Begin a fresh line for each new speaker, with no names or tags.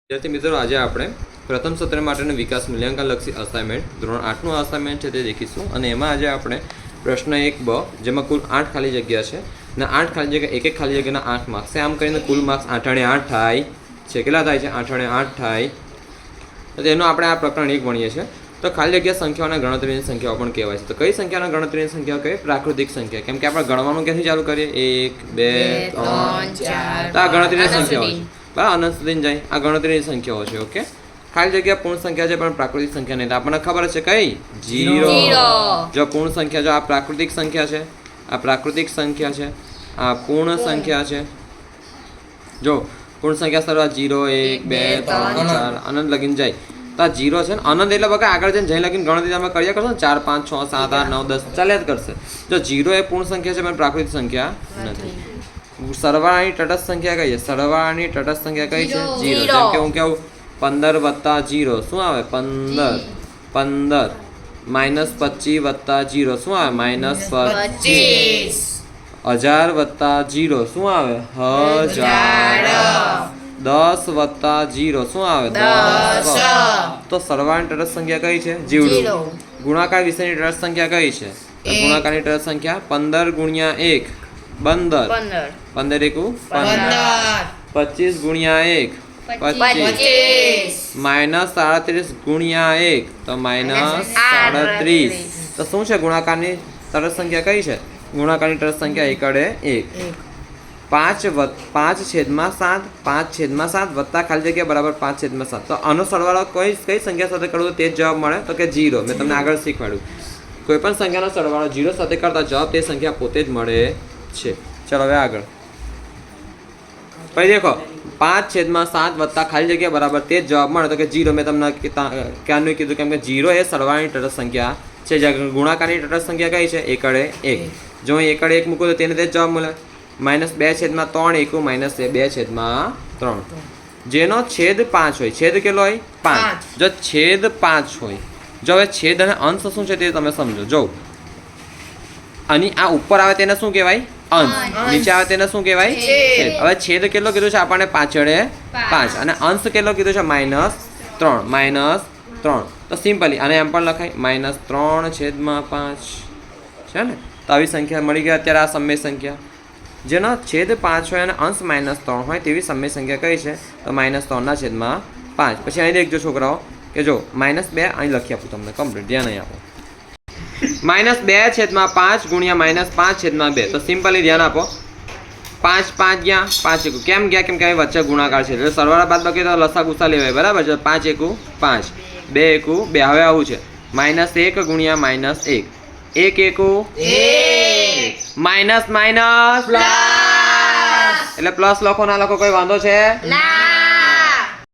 विद्यार्थी मित्रों आज આપણે પ્રથમ સત્ર માટેનું વિકાસ મૂલ્યાંકન લક્ષી અસાઇનમેન્ટ ધોરણ 8 નું અસાઇનમેન્ટ છે તે દેખીશું અને એમાં આજે આપણે પ્રશ્ન 1 બ જેમાં કુલ 8 ખાલી જગ્યા છે અને 8 ખાલી જગ્યા એક એક ખાલી જગ્યાના 8 માર્ક્સ છે આમ કરીને કુલ માર્ક્સ 8 અને 8 થાય છે કેટલા થાય છે 8 અને 8 થાય તો તેનો આપણે આ પ્રકરણ 1 ભણીએ છીએ તો ખાલી જગ્યા સંખ્યાઓના ગણતરીની સંખ્યાઓ પણ કહેવાય છે તો કઈ સંખ્યાના ગણતરીની સંખ્યાઓ કહેવાય પ્રાકૃતિક સંખ્યા કેમ કે આપણે ગણવાનું ક્યાંથી ચાલુ કરીએ 1 2 3 4 તો આ ગણતરીની સંખ્યાઓ છે બરાબર અનંત સુધી જાય આ ગણતરીની સંખ્યાઓ છે ઓકે ખાલી જગ્યા પૂર્ણ સંખ્યા છે પણ પ્રાકૃતિક સંખ્યા નહીં તો આપણને ખબર છે કઈ 0 જો પૂર્ણ સંખ્યા જો આ પ્રાકૃતિક સંખ્યા છે આ પ્રાકૃતિક સંખ્યા છે આ પૂર્ણ સંખ્યા છે જો પૂર્ણ સંખ્યા સર્વ 0 1 2 3 4 અનંત લગીને જાય તો આ 0 છે ને અનંત એટલે બકા આગળ જઈને જઈ લગીને ગણતરી તમે કર્યા કરશો ને 4 5 6 7 8 9 10 ચાલ્યા જ કરશે જો 0 એ પૂર્ણ સંખ્યા છે પણ પ્રાકૃતિક સંખ્યા નથી સરવાળાની તટસ્થ સંખ્યા કઈ છે સરવાળાની તટસ્થ સંખ્યા કઈ છે 0 જેમ કે હું કહું 15 વત્તા 0 શું આવે 15 માઇનસ 25 વત્તા 0 શું આવે માઇનસ 25 1000 વત્તા 0 શું આવે 1000 10 વત્તા 0 શું આવે 10 તો સરવાળાની તટસ્થ સંખ્યા કઈ છે જીવડું ગુણાકાર વિશેની તટસ્થ સંખ્યા કઈ છે ગુણાકારની તટસ્થ સંખ્યા 15 ગુણ્યા 1 15 એકુ 15 25 ગુણ્યા 1 25 માઇનસ 37 ગુણ્યા 1 તો માઇનસ 37 તો શું છે ગુણાકારની તટસ્થ સંખ્યા કઈ છે ગુણાકારની તટસ્થ સંખ્યા એકડે 1 5 છેદમાં 7 5 છેદમાં 7 વત્તા ખાલી જગ્યા બરાબર 5 છેદમાં 7 તો આનો સરવાળો કઈ સંખ્યા સાથે કરવો તે જ જવાબ મળે તો કે 0 મેં તમને આગળ શીખવાડ્યું કોઈ પણ સંખ્યાનો સરવાળો 0 સાથે કરતા જવાબ તે સંખ્યા પોતે જ મળે છે ચલો હવે આગળ પછી દેખો 5 છેદમાં 7 વત્તા ખાલી જગ્યા બરાબર તે જ જવાબ મળે તો કે 0 મેં તમને ક્યાંનું કીધું કેમ કે 0 એ સરવાળાની તટસ્થ સંખ્યા છે જ્યાં ગુણાકારની તટસ્થ સંખ્યા કઈ છે એકડે 1 જો અહીં એકડે 1 મૂકો તો તેને તે જ જવાબ મળે માઇનસ 2 છેદમાં 3 એકું માઇનસ 2 છેદમાં 3 જેનો છેદ 5 હોય છેદ કેટલો હોય 5 જો છેદ 5 હોય જો હવે છેદ અને અંશ શું છે તે તમે સમજો જો અને આ ઉપર આવે તેને શું કહેવાય અંશ નીચે આવે તેને શું કહેવાય છેદ હવે છેદ કેટલો કીધું છે આપણને પાછળે 5 અને અંશ કેટલો કીધું છે -3 તો સિમ્પલી અને એમ પણ લખાય -3 છેદમાં 5 છે ને તો આવી સંખ્યા મળી ગઈ અત્યારે આ સમય સંખ્યા જેનો છેદ 5 હોય અને અંશ -3 હોય તેવી સમય સંખ્યા કઈ છે તો -3 ના છેદમાં 5 પછી અહીં દેખજો છોકરાઓ કે જો -2 અહીં લખી આપું તમને કમ્પ્લીટ ધ્યાન અહીં આપો -2 છેદમાં 5 ગુણ્યા -5 છેદમાં 2 તો સિમ્પલી ધ્યાન આપો 5 5 ગયા 5 એકુ કેમ ગયા કેમ કે અહીં વચ્ચે ગુણાકાર છે એટલે સરવાળા બાદ બાકી તો લસા ગુસા લેવાય બરાબર છે 5 એકુ 5 2 એકુ 2 હવે આવું છે -1 ગુણ્યા -1 1 એકુ 1 માઇનસ માઇનસ પ્લસ એટલે પ્લસ લખો ના લખો કોઈ વાંધો છે ના